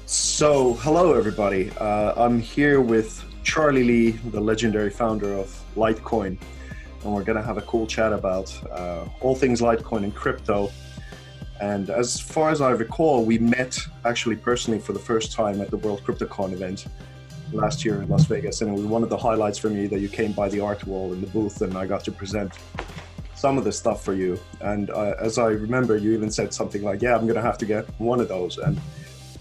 So, hello everybody. I'm here with Charlie Lee, the legendary founder of Litecoin, and we're going to have a cool chat about all things Litecoin and crypto. And as far as I recall, we met actually personally for the first time at the World CryptoCon event last year in Las Vegas, and it was one of the highlights for me that you came by the art wall in the booth, and I got to present some of the stuff for you. And as I remember, you even said something like, "Yeah, I'm going to have to get one of those." And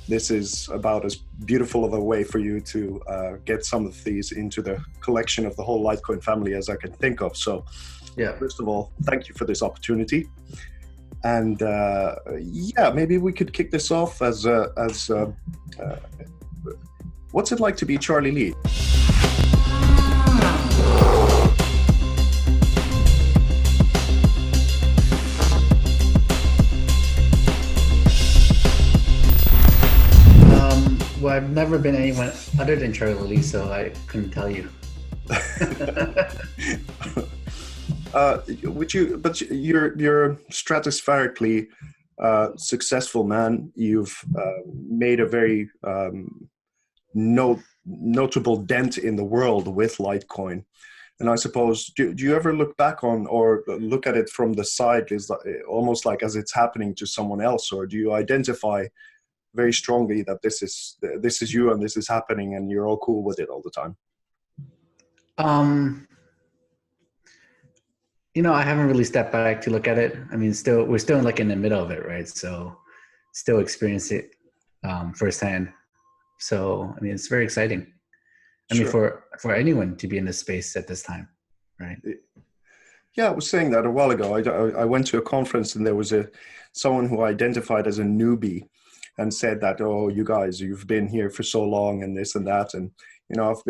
this is about as beautiful of a way for you to get some of these into the collection of the whole Litecoin family as I can think of. So, Yeah. first of all, thank you for this opportunity. And yeah, maybe we could kick this off as what's it like to be Charlie Lee? Well, I've never been anyone other than Charlie Lee, so I couldn't tell you. Would you? But you're stratospherically successful, man. You've made a very notable dent in the world with Litecoin. And I suppose, do you ever look back on or look at it from the side, is almost like as it's happening to someone else, or do you identify very strongly that this is you and this is happening and you're all cool with it all the time? I haven't really stepped back to look at it. I mean, we're still like in the middle of it, right? So still experience it firsthand. So, I mean, it's very exciting. I mean, for anyone to be in this space at this time, right? Yeah, I was saying that a while ago. I went to a conference and there was someone who identified as a newbie and said that, "Oh, you guys, you've been here for so long and this and that." And,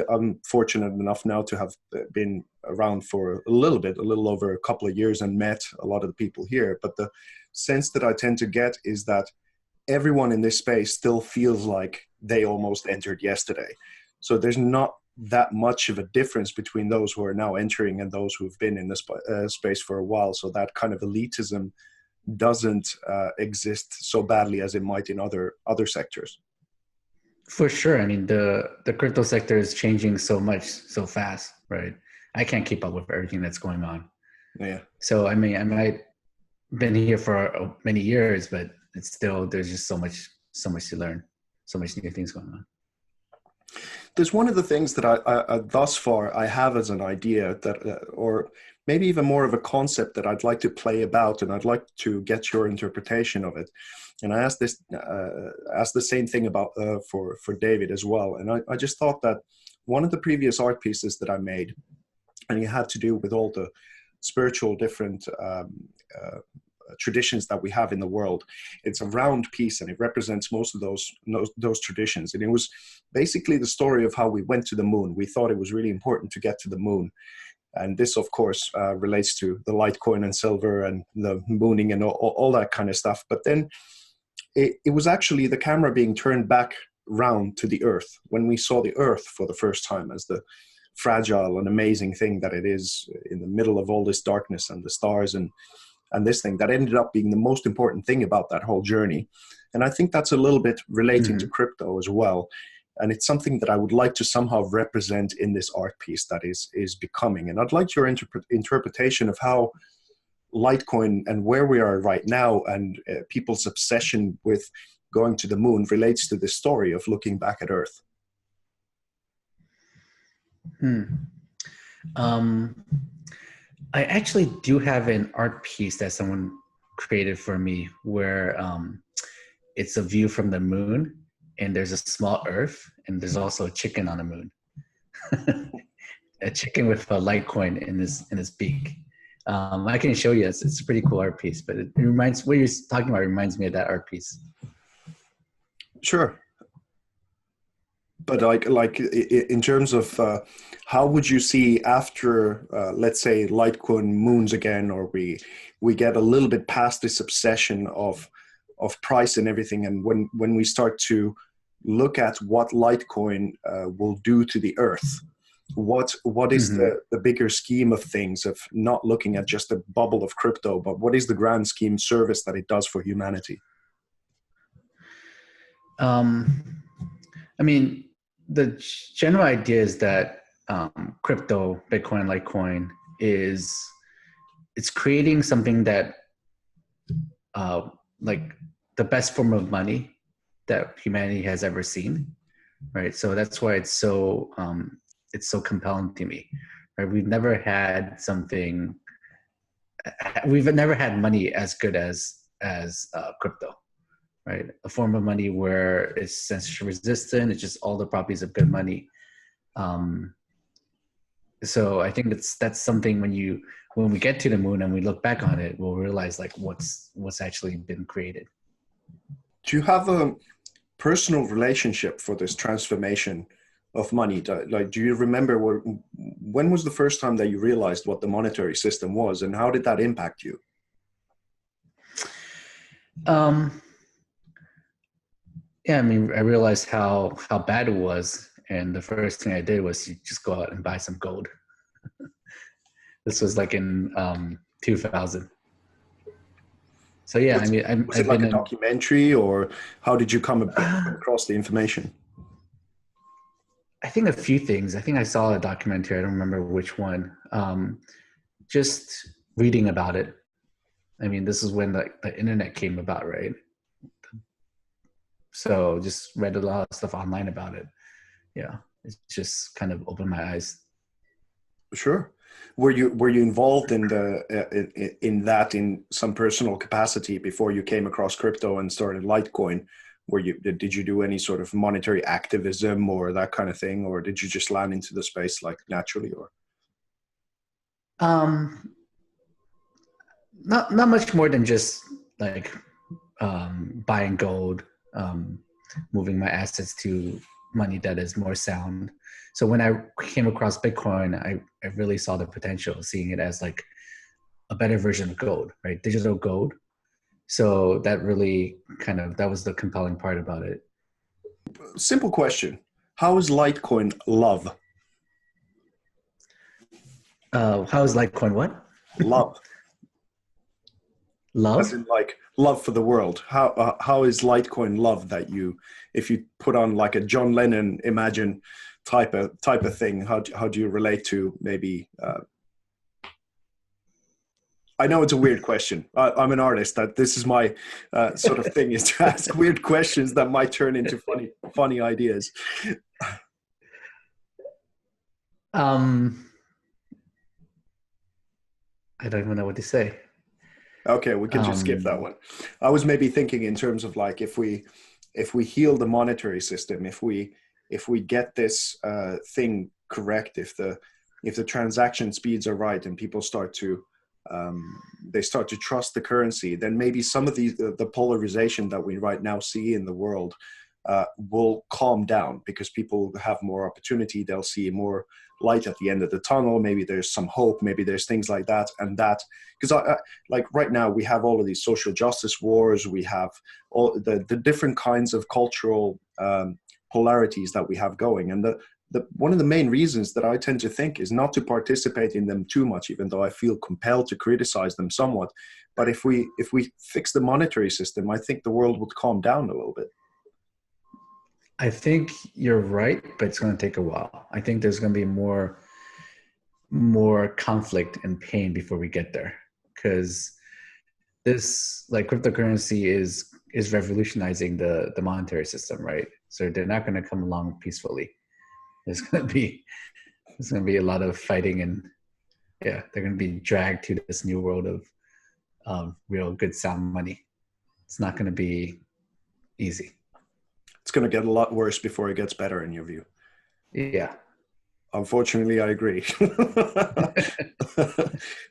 I'm fortunate enough now to have been around for a little over a couple of years and met a lot of the people here. But the sense that I tend to get is that everyone in this space still feels like they almost entered yesterday. So there's not that much of a difference between those who are now entering and those who've been in this space for a while. So that kind of elitism doesn't exist so badly as it might in other sectors. For sure. I mean, the crypto sector is changing so much, so fast, right? I can't keep up with everything that's going on. Yeah. So, I mean, I might been here for many years, but it's still, there's just so much to learn, so much new things going on. There's one of the things that I thus far I have as an idea that, or maybe even more of a concept that I'd like to play about, and I'd like to get your interpretation of it. And I asked the same thing about for David as well. And I just thought that one of the previous art pieces that I made, and it had to do with all the spiritual different traditions that we have in the world. It's a round piece and it represents most of those traditions. And it was basically the story of how we went to the moon. We thought it was really important to get to the moon. And this, of course, relates to the Litecoin and silver and the mooning and all that kind of stuff. But then it was actually the camera being turned back round to the Earth when we saw the Earth for the first time as the fragile and amazing thing that it is in the middle of all this darkness and the stars and this thing that ended up being the most important thing about that whole journey. And I think that's a little bit relating to crypto as well. And it's something that I would like to somehow represent in this art piece that is becoming. And I'd like your interpretation of how Litecoin and where we are right now and people's obsession with going to the moon relates to this story of looking back at Earth. I actually do have an art piece that someone created for me where it's a view from the moon and there's a small Earth and there's also a chicken on the moon. A chicken with a Litecoin in his beak. I can show you. It's a pretty cool art piece, but it reminds, what you're talking about reminds me of that art piece. Sure. But like in terms of how would you see after, let's say, Litecoin moons again, or we get a little bit past this obsession of price and everything, and when we start to look at what Litecoin will do to the Earth, what is the bigger scheme of things, of not looking at just a bubble of crypto, but what is the grand scheme service that it does for humanity? I mean, the general idea is that crypto, Bitcoin, Litecoin it's creating something that like the best form of money that humanity has ever seen, right? So that's why it's so compelling to me, right? We've never had money as good as crypto, right? A form of money where it's censorship resistant. It's just all the properties of good money. So I think that's something when we get to the moon and we look back on it, we'll realize like what's actually been created. Do you have a personal relationship for this transformation of money? Do you remember when was the first time that you realized what the monetary system was, and how did that impact you? Yeah, I mean, I realized how bad it was, and the first thing I did was just go out and buy some gold. This was like in 2000. So yeah, I mean, Was it like a documentary, or how did you come across the information? I think a few things. I think I saw a documentary. I don't remember which one. Just reading about it. I mean, this is when the internet came about, right? So just read a lot of stuff online about it. Yeah, it just kind of opened my eyes. Sure. Were you involved in in some personal capacity before you came across crypto and started Litecoin? Did you do any sort of monetary activism or that kind of thing, or did you just land into the space like naturally? Or not much more than just like buying gold, moving my assets to money that is more sound. So when I came across Bitcoin, I really saw the potential, seeing it as like a better version of gold, right? Digital gold. So that really that was the compelling part about it. Simple question. How is Litecoin love? How is Litecoin what? Love. Love? As in like love for the world. How is Litecoin love that if you put on like a John Lennon Imagine type of thing, how do you relate to maybe I know it's a weird question. I'm an artist. This is my sort of thing, is to ask weird questions that might turn into funny ideas. I don't even know what to say. Okay, we can just skip that one. I was maybe thinking in terms of like if we heal the monetary system, if we get this thing correct, if the transaction speeds are right and people start to trust the currency, then maybe some of the polarization that we right now see in the world will calm down, because people have more opportunity. They'll see more light at the end of the tunnel. Maybe there's some hope. Maybe there's things like that. And that, because like right now we have all of these social justice wars. We have all the different kinds of cultural polarities that we have going. And one of the main reasons that I tend to think is not to participate in them too much, even though I feel compelled to criticize them somewhat. But if we fix the monetary system, I think the world would calm down a little bit. I think you're right, but it's going to take a while. I think there's going to be more conflict and pain before we get there, because this, like, cryptocurrency is revolutionizing the monetary system, right? So they're not going to come along peacefully. There's going to be a lot of fighting, and yeah, they're going to be dragged to this new world of real good sound money. It's not going to be easy. It's going to get a lot worse before it gets better, in your view. Yeah. Unfortunately, I agree.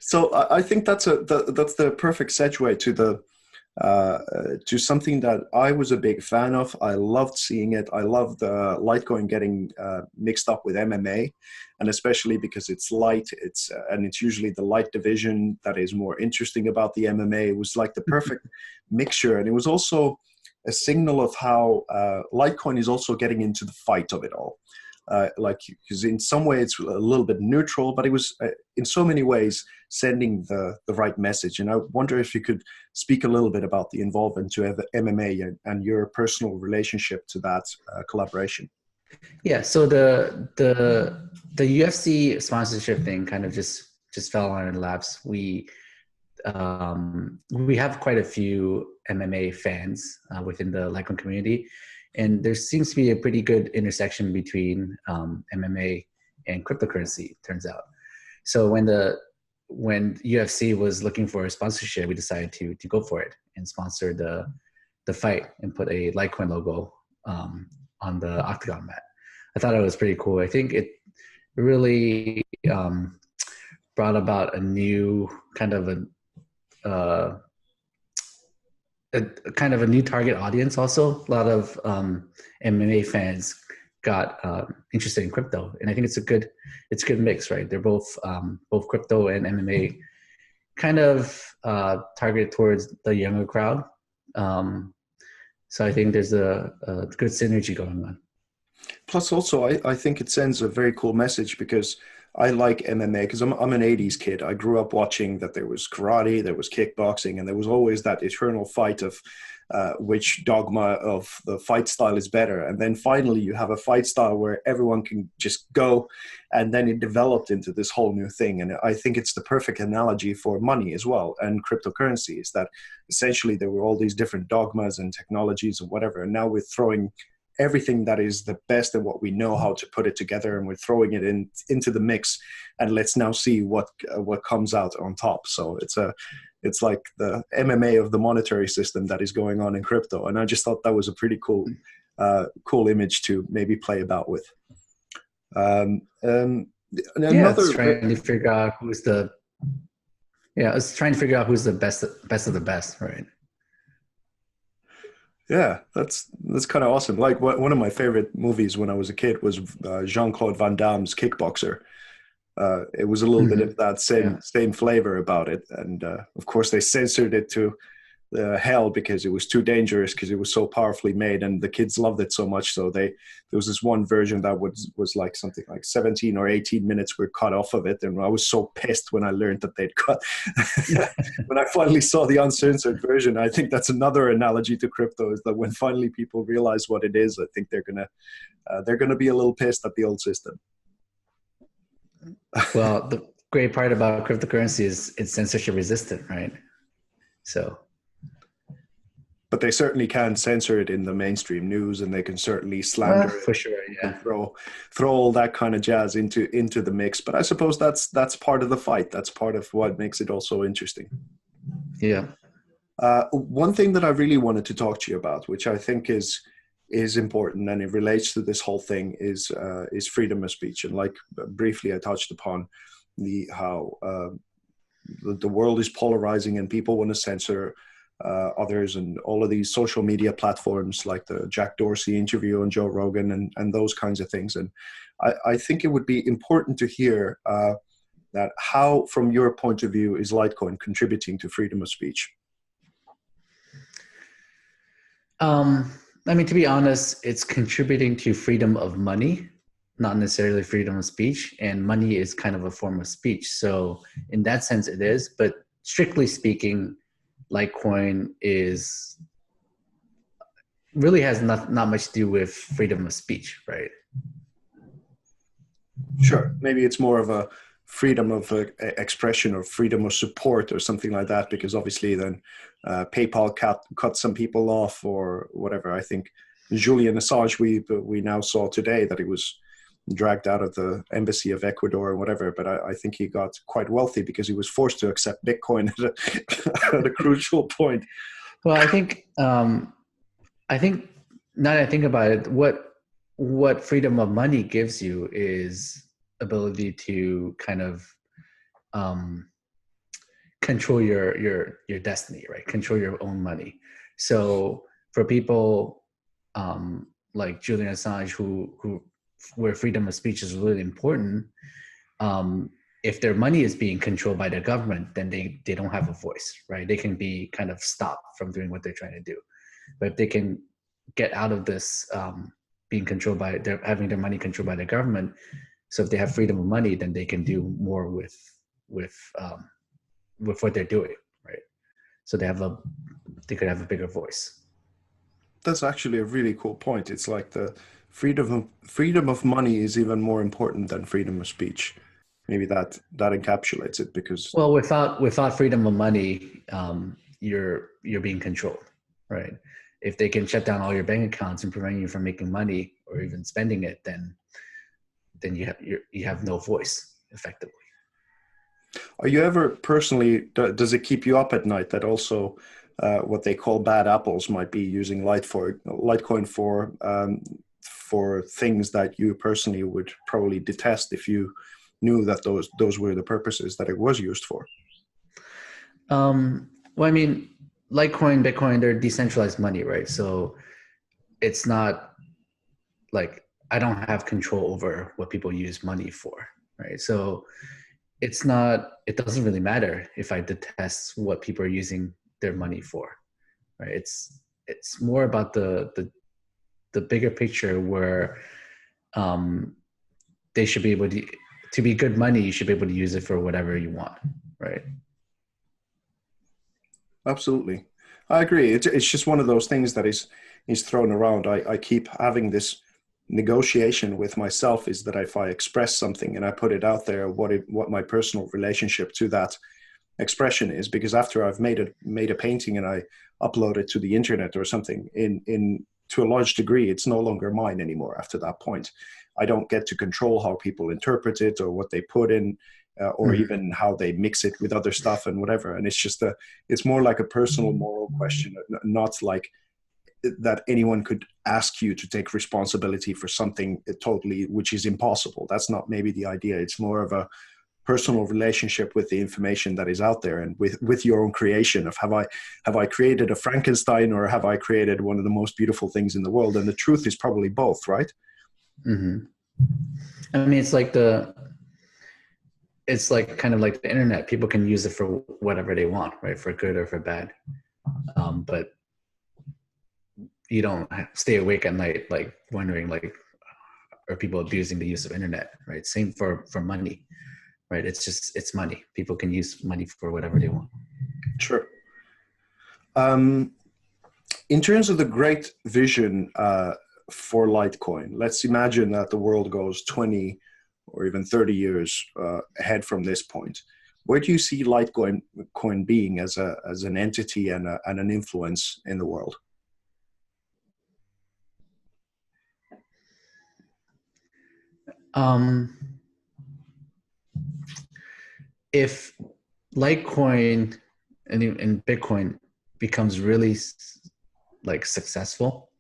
So I think that's the perfect segue to something that I was a big fan of. I loved seeing it. I loved Litecoin getting mixed up with MMA, and especially because it's light. It's usually the light division that is more interesting about the MMA. It was like the perfect mixture, and it was also a signal of how Litecoin is also getting into the fight of it all. like, because in some way it's a little bit neutral, but it was in so many ways sending the right message. And I wonder if you could speak a little bit about the involvement to MMA and your personal relationship to that collaboration. Yeah, so the UFC sponsorship thing kind of just fell on our laps. We have quite a few MMA fans within the LItecoin community, and there seems to be a pretty good intersection between MMA and cryptocurrency, turns out. So when UFC was looking for a sponsorship, we decided to go for it and sponsor the fight and put a LItecoin logo on the octagon mat. I thought it was pretty cool. I think it really brought about a new kind of a kind of a new target audience. Also, a lot of MMA fans got interested in crypto, and I think it's a good mix, right? They're both crypto and MMA, kind of targeted towards the younger crowd. So I think there's a good synergy going on. Plus, also, I think it sends a very cool message, because I like MMA because I'm an 80s kid. I grew up watching that there was karate, there was kickboxing, and there was always that eternal fight of which dogma of the fight style is better. And then finally you have a fight style where everyone can just go, and then it developed into this whole new thing. And I think it's the perfect analogy for money as well, and cryptocurrency, is that essentially there were all these different dogmas and technologies and whatever, and now we're throwing everything that is the best and what we know how to put it together, and we're throwing it into the mix, and let's now see what comes out on top. So it's like the MMA of the monetary system that is going on in crypto, and I just thought that was a pretty cool image to maybe play about with. I was trying to figure out who's the best of the best, right? Yeah, that's kind of awesome. Like, one of my favorite movies when I was a kid was Jean-Claude Van Damme's Kickboxer. It was a little bit of that same flavor about it, and of course they censored it to hell because it was too dangerous, because it was so powerfully made, and the kids loved it so much. So there was this one version that was like something like 17 or 18 minutes were cut off of it, and I was so pissed when I learned that they'd cut. When I finally saw the uncensored version, I think that's another analogy to crypto, is that when finally people realize what it is, I think they're gonna be a little pissed at the old system. Well, the great part about cryptocurrency is it's censorship resistant, right? So. But they certainly can censor it in the mainstream news, and they can certainly slander it for sure, yeah. Throw all that kind of jazz into the mix. But I suppose that's part of the fight. That's part of what makes it also interesting. Yeah. One thing that I really wanted to talk to you about, which I think is important, and it relates to this whole thing, is freedom of speech. And like briefly I touched upon how the world is polarizing, and people want to censor others, and all of these social media platforms like the Jack Dorsey interview on Joe Rogan and those kinds of things. And I think it would be important to hear that how, from your point of view, is Litecoin contributing to freedom of speech? I mean, to be honest, it's contributing to freedom of money, not necessarily freedom of speech. And money is kind of a form of speech. So in that sense it is, but strictly speaking, Litecoin really has not much to do with freedom of speech, right? Sure. Maybe it's more of a freedom of expression or freedom of support or something like that, because obviously then PayPal cut some people off or whatever. I think Julian Assange, we now saw today that he was dragged out of the embassy of Ecuador or whatever, but I think he got quite wealthy because he was forced to accept Bitcoin at a crucial point. Well, I think now that I think about it, what freedom of money gives you is ability to kind of control your destiny, right? Control your own money. So for people like Julian Assange, who where freedom of speech is really important, if their money is being controlled by the government, then they don't have a voice, right? They can be kind of stopped from doing what they're trying to do. But if they can get out of this being controlled by, they're having their money controlled by the government. So if they have freedom of money, then they can do more with what they're doing, right? So they could have a bigger voice. That's actually a really cool point. It's like the freedom of money is even more important than freedom of speech. Maybe that encapsulates it, because well, without freedom of money, you're being controlled, right? If they can shut down all your bank accounts and prevent you from making money or even spending it, then you have no voice effectively. Are you ever personally, does it keep you up at night that also what they call bad apples might be using Litecoin for things that you personally would probably detest if you knew that those were the purposes that it was used for? Well, I mean, Litecoin, Bitcoin, they're decentralized money, right? So it's not like I don't have control over what people use money for, right? So it doesn't really matter if I detest what people are using their money for, right? It's more about the bigger picture where they should be able to be good money, you should be able to use it for whatever you want, right? Absolutely. I agree. It's just one of those things that is thrown around. I keep having this negotiation with myself, is that if I express something and I put it out there, what my personal relationship to that expression is, because after I've made a painting and I upload it to the internet or something, in to a large degree, it's no longer mine anymore after that point. I don't get to control how people interpret it or what they put in, or even how they mix it with other stuff and whatever. And it's more like a personal moral question, not like that anyone could ask you to take responsibility for something totally, which is impossible. That's not maybe the idea. It's more of a personal relationship with the information that is out there, and with your own creation of have I created a Frankenstein, or have I created one of the most beautiful things in the world? And the truth is probably both, right? Mm-hmm. I mean, it's like kind of like the internet. People can use it for whatever they want, right? For good or for bad. But you don't stay awake at night, like wondering, like, are people abusing the use of internet, right? Same for money, right? It's money. People can use money for whatever they want. Sure. In terms of the great vision for Litecoin, let's imagine that the world goes 20 or even 30 years ahead from this point. Where do you see Litecoin being as an entity and an influence in the world? If Litecoin and Bitcoin becomes really like successful,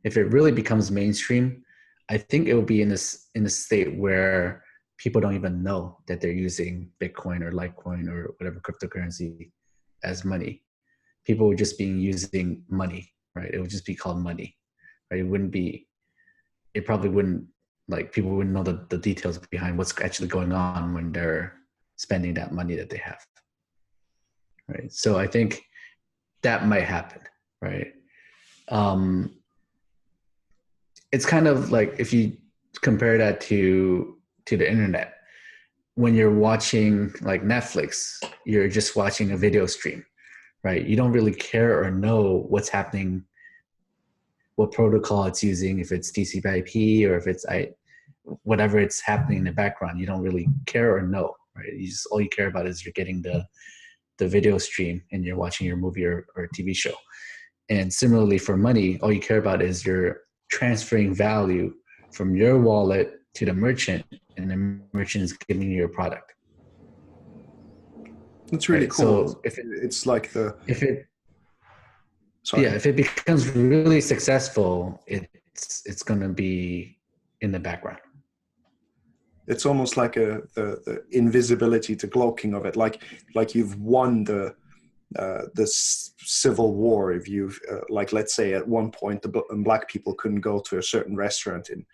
if it really becomes mainstream, I think it will be in a state where people don't even know that they're using Bitcoin or Litecoin or whatever cryptocurrency as money. People would just be using money, right? It would just be called money, right? It probably wouldn't, like, people wouldn't know the details behind what's actually going on when they're spending that money that they have, right? So I think that might happen, right? It's kind of like, if you compare that to the internet, when you're watching like Netflix, you're just watching a video stream, right? You don't really care or know what's happening, what protocol it's using, if it's TCP/IP or if it's whatever it's happening in the background. You don't really care or know, right? All you care about is you're getting the video stream and you're watching your movie or TV show. And similarly for money, all you care about is you're transferring value from your wallet to the merchant, and the merchant is giving you your product. That's really right? cool. So if it becomes really successful, it's going to be in the background. It's almost like the invisibility to cloaking of it, like you've won the civil war. If you've like, let's say at one point the black people couldn't go to a certain restaurant in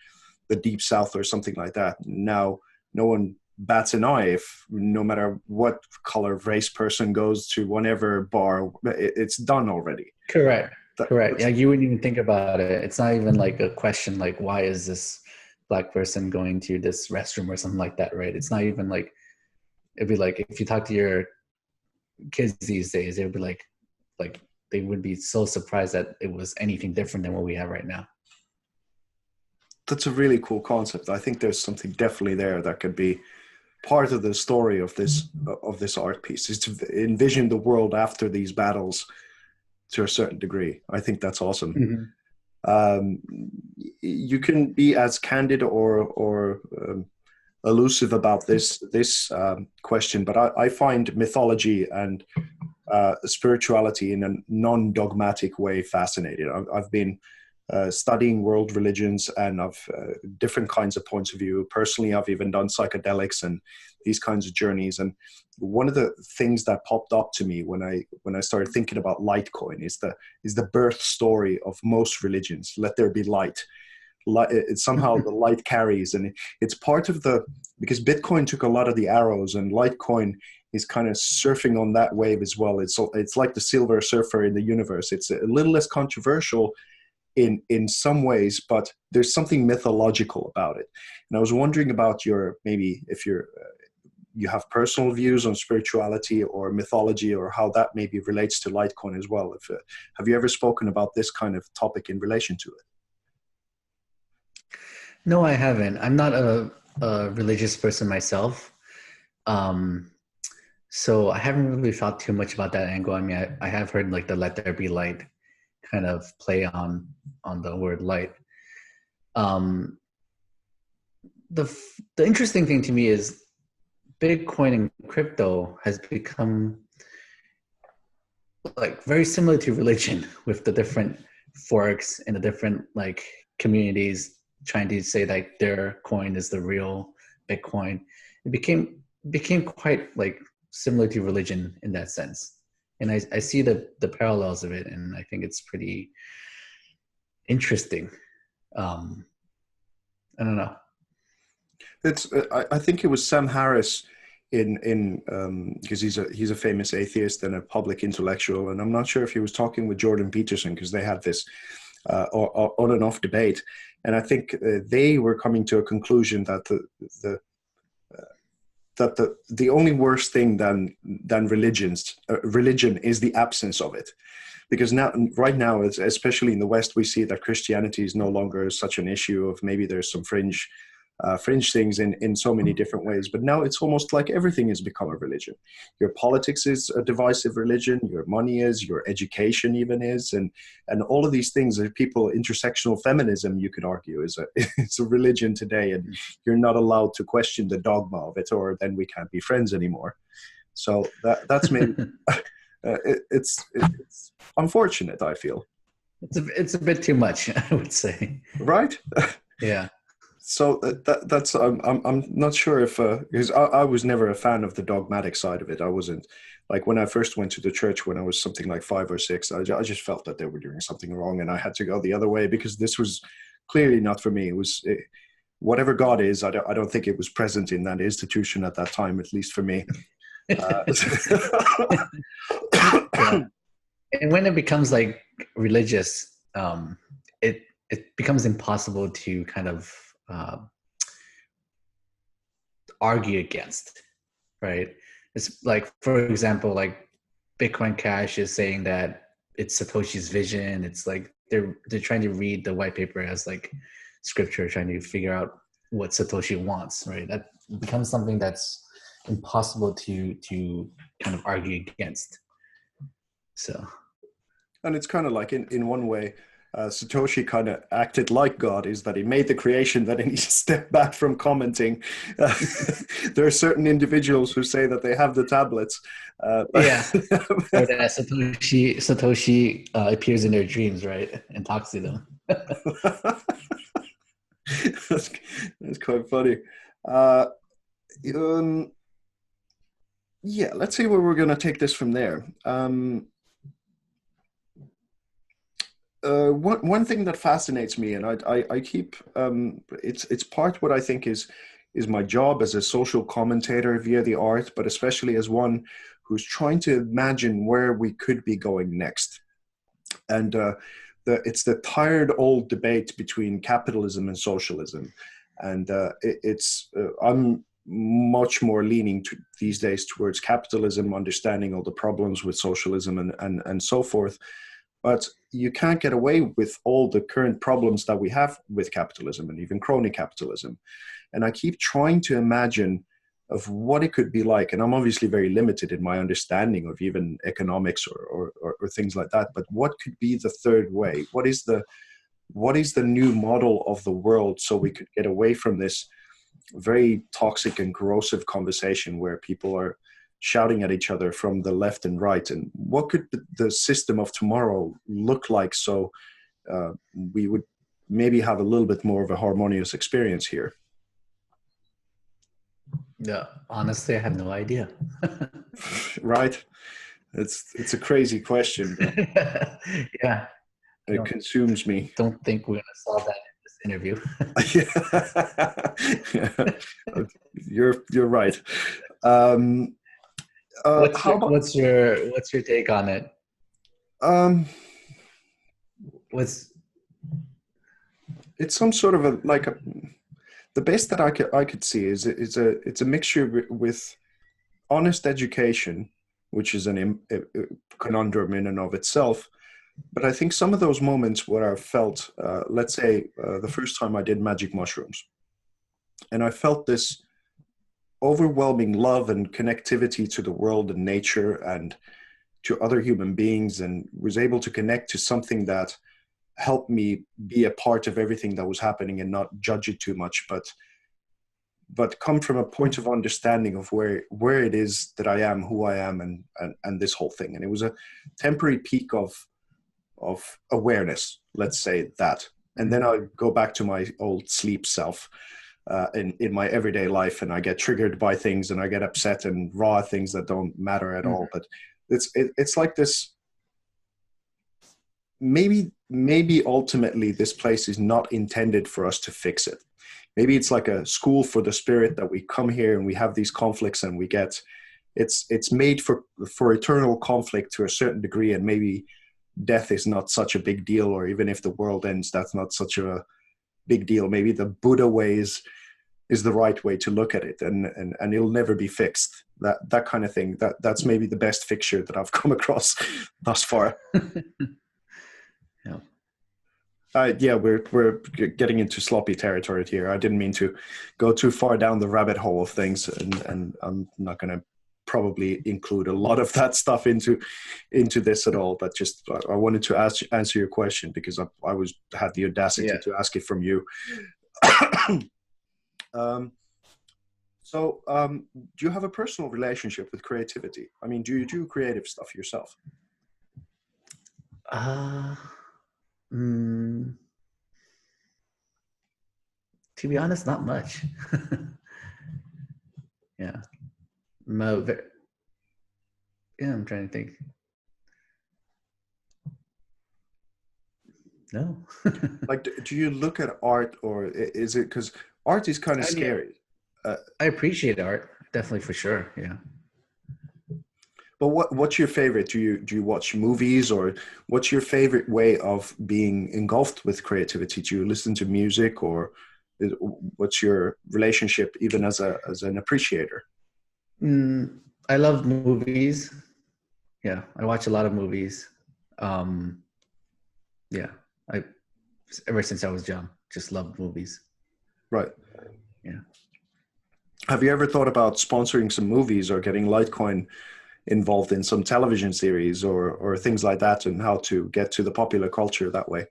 the deep south or something like that. Now no one bats an eye if, no matter what color race person goes to whatever bar, it's done already. Correct. Correct. Yeah, you wouldn't even think about it. It's not even like a question like, why is this Black person going to this restroom or something like that, right? It's not even like, it'd be like if you talk to your kids these days, they'd be like they would be so surprised that it was anything different than what we have right now. That's a really cool concept. I think there's something definitely there that could be part of the story of this art piece, is to envision the world after these battles to a certain degree. I think that's awesome. You can be as candid or elusive about this question, but I find mythology and spirituality in a non-dogmatic way fascinating. I've been studying world religions and of different kinds of points of view. Personally, I've even done psychedelics and these kinds of journeys. And one of the things that popped up to me when I started thinking about Litecoin is the birth story of most religions. Let there be light. It's somehow the light carries, and it's part of because Bitcoin took a lot of the arrows, and Litecoin is kind of surfing on that wave as well. It's like the silver surfer in the universe. It's a little less controversial in some ways, but there's something mythological about it. And I was wondering about maybe if you have personal views on spirituality or mythology, or how that maybe relates to Litecoin as well. Have you ever spoken about this kind of topic in relation to it? No, I haven't. I'm not a religious person myself. So I haven't really thought too much about that angle. I mean, I have heard like the "Let there be light" kind of play on the word light. The interesting thing to me is Bitcoin and crypto has become like very similar to religion, with the different forks and the different like communities trying to say that their coin is the real Bitcoin. It became quite like similar to religion in that sense. And I see the parallels of it, and I think it's pretty interesting. I don't know. I think it was Sam Harris because he's a famous atheist and a public intellectual, and I'm not sure if he was talking with Jordan Peterson, because they had this on and off debate, and I think they were coming to a conclusion that the only worse thing than religion is the absence of it. Because right now, especially in the West, we see that Christianity is no longer such an issue. Of maybe there's some fringe things in so many different ways, but now it's almost like everything has become a religion. Your politics is a divisive religion. Your money is. Your education even is, and all of these things are intersectional feminism, you could argue, it's a religion today, and you're not allowed to question the dogma of it, or then we can't be friends anymore. So that's maybe. It's unfortunate, I feel. It's a bit too much, I would say. Right? Yeah. So that's I'm not sure if because I was never a fan of the dogmatic side of it. I wasn't, like, when I first went to the church when I was something like 5 or 6. I just felt that they were doing something wrong, and I had to go the other way, because this was clearly not for me. Whatever God is, I don't think it was present in that institution at that time, at least for me. Yeah. And when it becomes like religious, it becomes impossible to kind of argue against, right? It's like, for example, like Bitcoin Cash is saying that it's Satoshi's vision. It's like they're trying to read the white paper as like scripture, trying to figure out what Satoshi wants, right? That becomes something that's impossible to kind of argue against. So, and it's kind of like in one way, Satoshi kind of acted like God, is that he made the creation, then he stepped back from commenting. There are certain individuals who say that they have the tablets. Yeah, or that Satoshi appears in their dreams, right, and talks to them. That's quite funny. Yeah, let's see where we're going to take this from there. One thing that fascinates me, and I keep it's part what I think is my job as a social commentator via the art, but especially as one who's trying to imagine where we could be going next. And it's the tired old debate between capitalism and socialism. And I'm much more leaning these days towards capitalism, understanding all the problems with socialism and so forth. But you can't get away with all the current problems that we have with capitalism and even crony capitalism. And I keep trying to imagine of what it could be like. And I'm obviously very limited in my understanding of even economics or things like that. But what could be the third way? What is the new model of the world so we could get away from this very toxic and corrosive conversation where people are shouting at each other from the left and right? And what could the system of tomorrow look like so we would maybe have a little bit more of a harmonious experience here? Yeah, honestly, I have no idea. Right? It's a crazy question. Yeah. It consumes me. Don't think we're going to solve that in this interview. Yeah. You're right. What's your take on it? It's some sort of the best that I could see is it's a mixture with honest education, which is a conundrum in and of itself. But I think some of those moments where I felt, let's say, the first time I did magic mushrooms, and I felt this overwhelming love and connectivity to the world and nature and to other human beings, and was able to connect to something that helped me be a part of everything that was happening and not judge it too much, but come from a point of understanding of where it is that I am, who I am, and this whole thing. And it was a temporary peak of awareness, let's say that. And then I go back to my old sleep self in my everyday life, and I get triggered by things and I get upset and raw things that don't matter at all. But it's like this, maybe ultimately this place is not intended for us to fix it. Maybe it's like a school for the spirit, that we come here and we have these conflicts and we get, it's made for eternal conflict to a certain degree. And maybe death is not such a big deal, or even if the world ends, that's not such a big deal. Maybe the Buddha way is the right way to look at it, and it'll never be fixed. That kind of thing. That's maybe the best fixture that I've come across thus far. Yeah, we're getting into sloppy territory here. I didn't mean to go too far down the rabbit hole of things, and I'm not going to probably include a lot of that stuff into this at all. But just I wanted to answer your question, because I had the audacity to ask it from you. So do you have a personal relationship with creativity? I mean, do you do creative stuff yourself? To be honest, not much. Yeah. I'm trying to think. No. Like, do you look at art, or is it, because art is kind of scary? I appreciate art, definitely, for sure. Yeah. But what's your favorite? Do you watch movies, or what's your favorite way of being engulfed with creativity? Do you listen to music, or what's your relationship even as an appreciator? I love movies. Yeah, I watch a lot of movies. Yeah, ever since I was young, just loved movies. Right. Yeah. Have you ever thought about sponsoring some movies, or getting Litecoin involved in some television series or things like that, and how to get to the popular culture that way?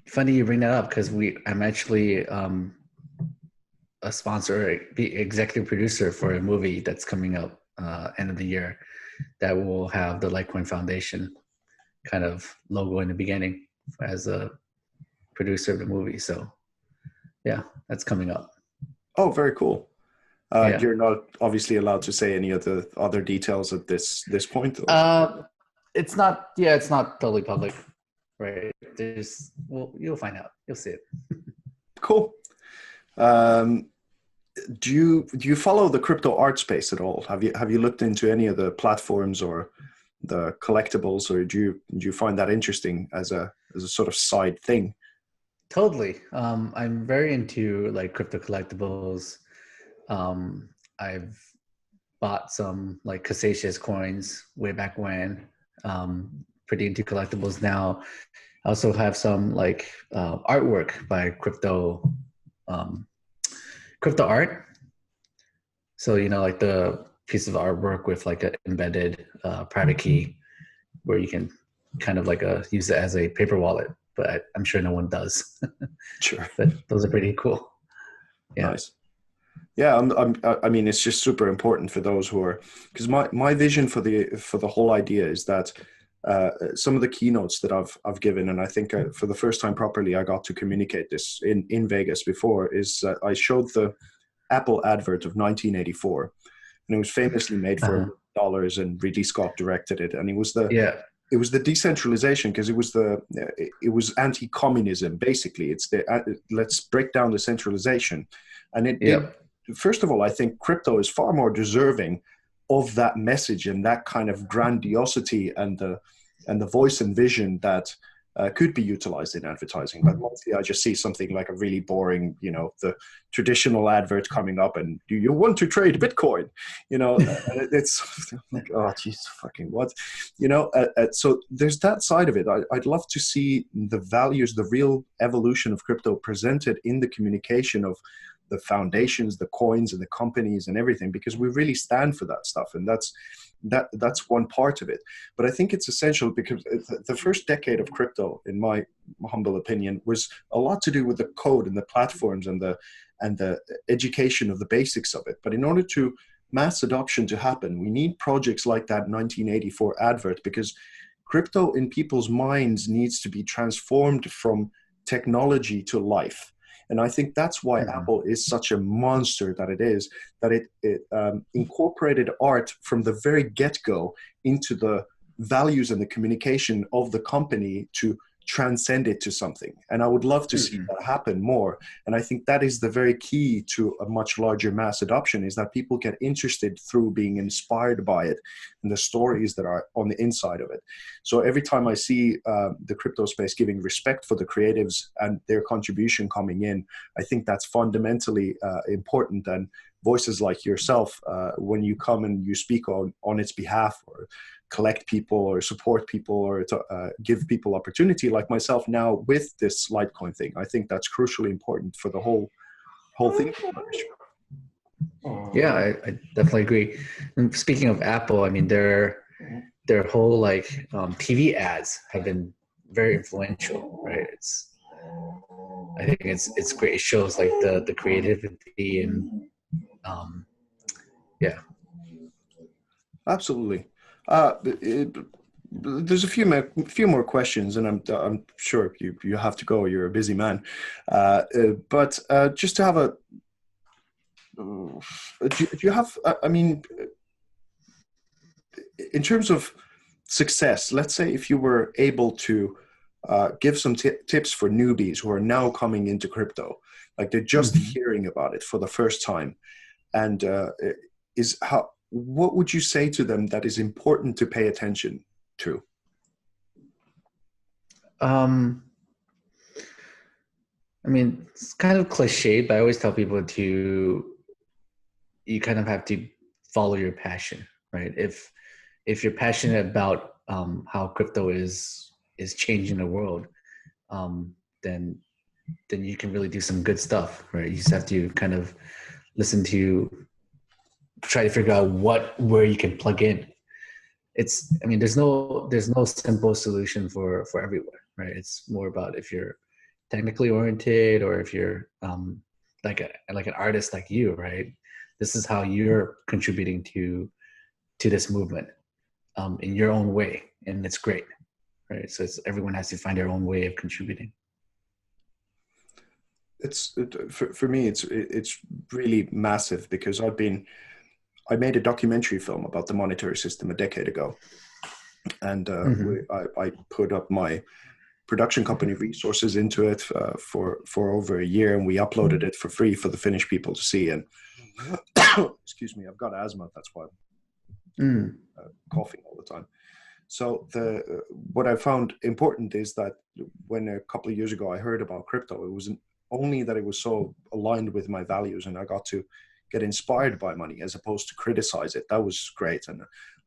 Funny you bring that up, because I'm actually a sponsor, the executive producer for a movie that's coming up end of the year, that will have the LItecoin Foundation kind of logo in the beginning as a producer of the movie. So yeah, that's coming up. Oh, very cool. You're not obviously allowed to say any of the other details at this point? It's not totally public, right? You'll find out. You'll see it. Cool. Do you follow the crypto art space at all? Have you looked into any of the platforms or the collectibles, or do you find that interesting as a sort of side thing? Totally. I'm very into like crypto collectibles. I've bought some like Cassatius coins way back when. Pretty into collectibles now. I also have some like artwork by um, crypto art. So like the piece of artwork with like an embedded private key, where you can kind of like use it as a paper wallet. But I'm sure no one does. Sure. But those are pretty cool. Yeah. Nice. Yeah, I mean, it's just super important for those who are, because my vision for the whole idea is that some of the keynotes that I've given, and I think for the first time properly I got to communicate this in Vegas before, is I showed the Apple advert of 1984, and it was famously made for Uh-huh. dollars, and Ridley Scott directed it, and Yeah. it was the decentralization, because it was anti-communism basically. It's the let's break down the centralization, and it Yeah. first of all, I think crypto is far more deserving of that message and that kind of grandiosity and the voice and vision that could be utilized in advertising. But mostly I just see something like a really boring, the traditional advert coming up, and do you want to trade Bitcoin? It's like, oh, geez, fucking what? So there's that side of it. I'd love to see the values, the real evolution of crypto presented in the communication of the foundations, the coins, and the companies and everything, because we really stand for that stuff, and that's one part of it. But I think it's essential, because the first decade of crypto, in my humble opinion, was a lot to do with the code and the platforms and the education of the basics of it. But in order to mass adoption to happen, we need projects like that 1984 advert, because crypto in people's minds needs to be transformed from technology to life. And I think that's why Mhm. Apple is such a monster that it is, that it incorporated art from the very get-go into the values and the communication of the company to transcend it to something. And I would love to see Mhm. that happen more. And I think that is the very key to a much larger mass adoption, is that people get interested through being inspired by it and the stories that are on the inside of it. So every time I see the crypto space giving respect for the creatives and their contribution coming in, I think that's fundamentally important. And voices like yourself, when you come and you speak on its behalf, or collect people or support people, or to, give people opportunity, like myself now with this Litecoin thing, I think that's crucially important for the whole thing. Yeah, I definitely agree. And speaking of Apple, I mean their whole like TV ads have been very influential, right? I think it's great. It shows like the creativity and um, yeah. Absolutely. There's a few more questions, and I'm sure you have to go. You're a busy man, but just to have do you have? I mean, in terms of success, let's say if you were able to give some tips for newbies who are now coming into crypto, like they're just Mhm. hearing about it for the first time, and is how what would you say to them that is important to pay attention to? Um, I mean, it's kind of cliche, but I always tell people to you kind of have to follow your passion, right? If you're passionate about how crypto is changing the world, um, then then you can really do some good stuff, right? You just have to kind of listen to try to figure out where you can plug in. I mean, there's no simple solution for everyone, right? It's more about if you're technically oriented, or if you're like an artist like you, right? This is how you're contributing to this movement in your own way, and it's great, right? So everyone has to find their own way of contributing. For me, it's really massive, because I made a documentary film about the monetary system a decade ago, and Mm-hmm. I put up my production company resources into it for over a year, and we uploaded it for free for the Finnish people to see. And excuse me, I've got asthma, that's why I'm coughing all the time. So what I found important is that when a couple of years ago I heard about crypto, it wasn't only that it was so aligned with my values and I got to get inspired by money as opposed to criticize it. That was great. And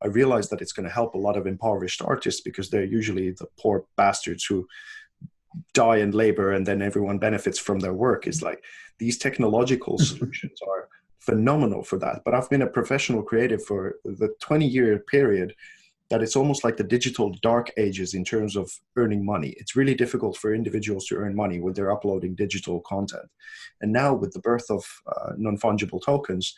I realized that it's going to help a lot of impoverished artists, because they're usually the poor bastards who die in labor and then everyone benefits from their work. It's like these technological solutions are phenomenal for that. But I've been a professional creative for the 20-year period that it's almost like the digital dark ages in terms of earning money. It's really difficult for individuals to earn money when they're uploading digital content. And now with the birth of non-fungible tokens,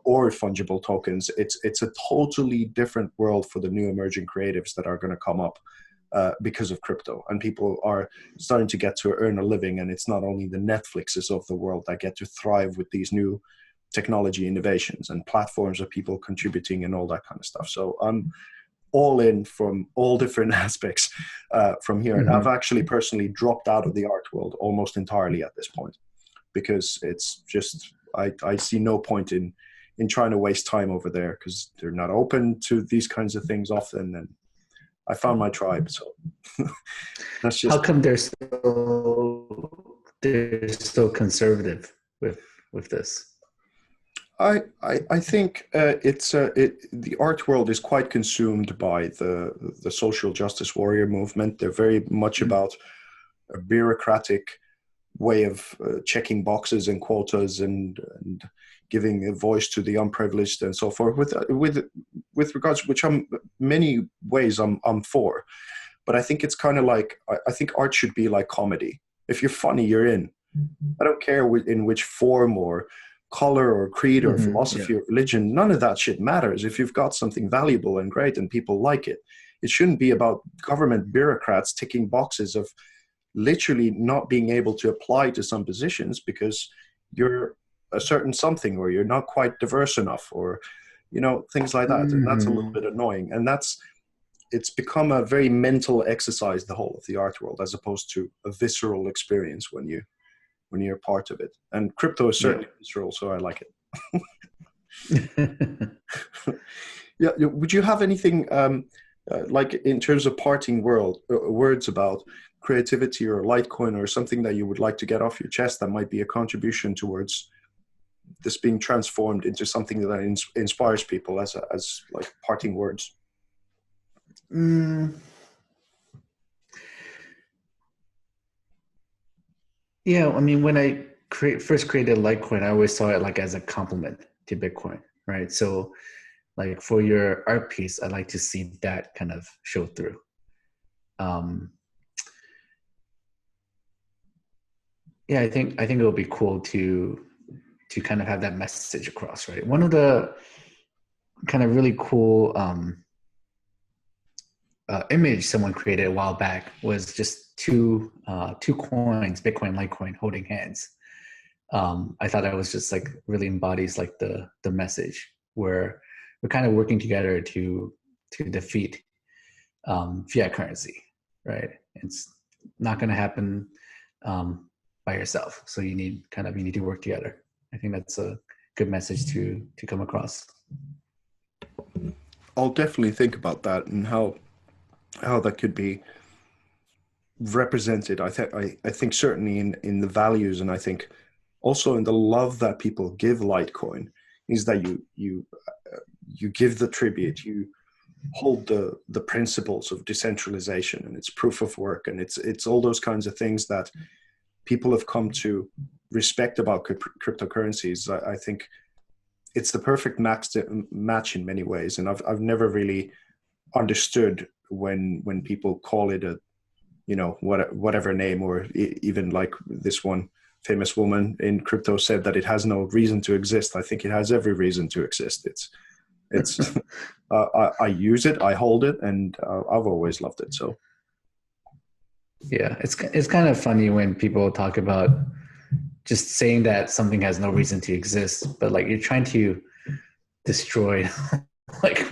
or fungible tokens, it's a totally different world for the new emerging creatives that are going to come up because of crypto. And people are starting to get to earn a living. And it's not only the Netflixes of the world that get to thrive with these new technology innovations and platforms of people contributing and all that kind of stuff. So I'm all in from all different aspects from here. And I've actually personally dropped out of the art world almost entirely at this point, because it's just, I see no point in trying to waste time over there, because they're not open to these kinds of things often. And I found my tribe. So that's just. How come they're so conservative with this? I think the art world is quite consumed by the social justice warrior movement. They're very much about a bureaucratic way of checking boxes and quotas and giving a voice to the unprivileged and so forth. With regards, which many ways I'm for, but I think it's kind of like, I think art should be like comedy. If you're funny, you're in. I don't care in which form or color or creed or philosophy or religion, none of that shit matters. If you've got something valuable and great and people like it, it shouldn't be about government bureaucrats ticking boxes of literally not being able to apply to some positions because you're a certain something, or you're not quite diverse enough, or, things like that. And that's a little bit annoying. And it's become a very mental exercise, the whole of the art world, as opposed to a visceral experience when you're part of it. And crypto is certainly visceral, so I like it. Yeah. Would you have anything like in terms of parting words about creativity or Litecoin, or something that you would like to get off your chest that might be a contribution towards this being transformed into something that inspires people as like parting words? Yeah, I mean, when I first created Litecoin, I always saw it like as a complement to Bitcoin, right? So like for your art piece, I like to see that kind of show through. Yeah, I think it would be cool to kind of have that message across, right? One of the kind of really cool image someone created a while back was just two coins, Bitcoin, Litecoin, holding hands. I thought that was just like really embodies like the message, where we're kind of working together to defeat fiat currency, right? It's not going to happen by yourself. So you need to work together. I think that's a good message to come across. I'll definitely think about that and how that could be represented. I think certainly in the values, and I think also in the love that people give Litecoin, is that you give the tribute, you hold the principles of decentralization, and it's proof of work, and it's all those kinds of things that people have come to respect about cryptocurrencies. I think it's the perfect match in many ways, and I've never really understood when people call it a whatever name, or even like this one famous woman in crypto said that it has no reason to exist. I think it has every reason to exist. It's I use it, I hold it, and I've always loved it. So yeah, it's kind of funny when people talk about just saying that something has no reason to exist, but like you're trying to destroy like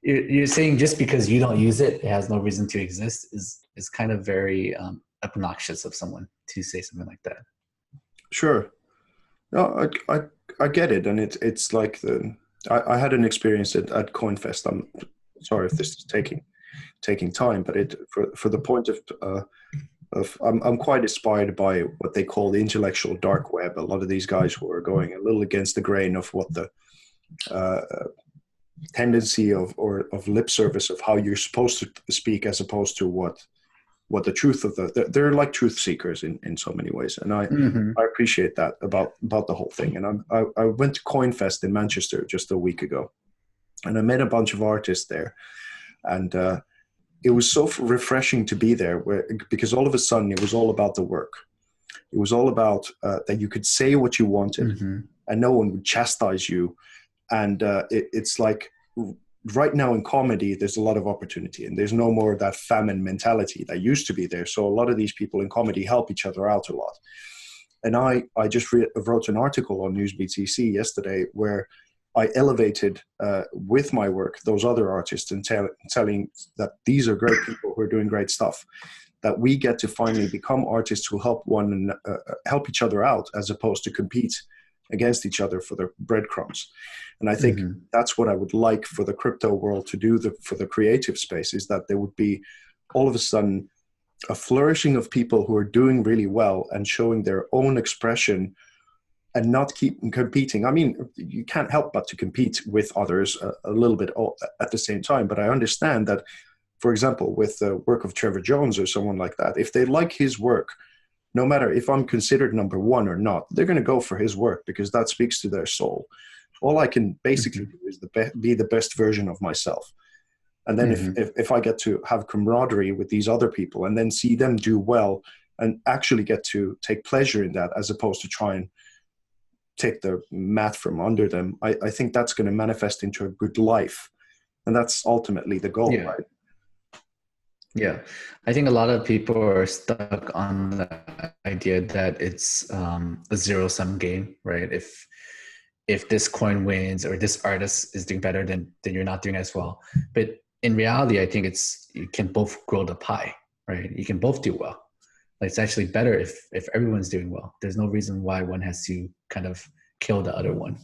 you're saying just because you don't use it, it has no reason to exist is kind of very obnoxious of someone to say something like that. Sure. No, I get it, and it's like I had an experience at CoinFest. I'm sorry if this is taking time, but for the point of I'm quite inspired by what they call the intellectual dark web. A lot of these guys who are going a little against the grain of what the tendency of lip service of how you're supposed to speak, as opposed to what the truth of they're like truth seekers in so many ways, and I appreciate that about the whole thing. And I went to CoinFest in Manchester just a week ago, and I met a bunch of artists there, and it was so refreshing to be there, because all of a sudden it was all about the work. It was all about that you could say what you wanted, and no one would chastise you. And it's like right now in comedy, there's a lot of opportunity, and there's no more of that famine mentality that used to be there. So a lot of these people in comedy help each other out a lot. And I just wrote an article on NewsBTC yesterday where I elevated with my work those other artists, and telling that these are great people who are doing great stuff, that we get to finally become artists who help each other out, as opposed to compete against each other for the breadcrumbs. And I think that's what I would like for the crypto world to do for the creative space, is that there would be all of a sudden a flourishing of people who are doing really well and showing their own expression, and not keep competing. I mean, you can't help but to compete with others a little bit at the same time. But I understand that, for example, with the work of Trevor Jones or someone like that, if they like his work, no matter if I'm considered number one or not, they're going to go for his work because that speaks to their soul. All I can basically do is be the best version of myself. And then if I get to have camaraderie with these other people and then see them do well and actually get to take pleasure in that, as opposed to try and take the mat from under them, I think that's going to manifest into a good life. And that's ultimately the goal, right? Yeah. I think a lot of people are stuck on the idea that it's a zero-sum game, right? If this coin wins or this artist is doing better, then you're not doing as well. But in reality, I think you can both grow the pie, right? You can both do well. Like, it's actually better if everyone's doing well. There's no reason why one has to kind of kill the other one.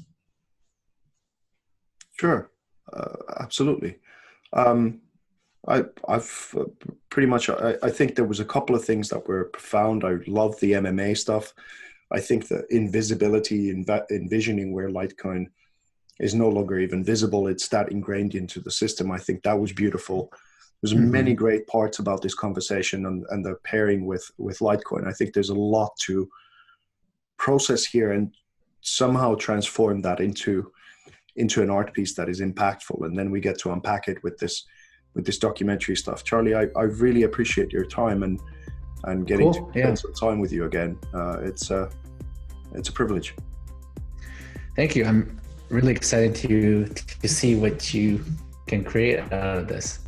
Sure. Absolutely. I've pretty much, I think there was a couple of things that were profound. I love the MMA stuff. I think the invisibility, envisioning where Litecoin is no longer even visible, it's that ingrained into the system. I think that was beautiful. There's many great parts about this conversation and the pairing with Litecoin. I think there's a lot to process here and somehow transform that into an art piece that is impactful. And then we get to unpack it with this documentary stuff. Charlie, I really appreciate your time and getting to spend some time with you again. It's a privilege. Thank you. I'm really excited to see what you can create out of this.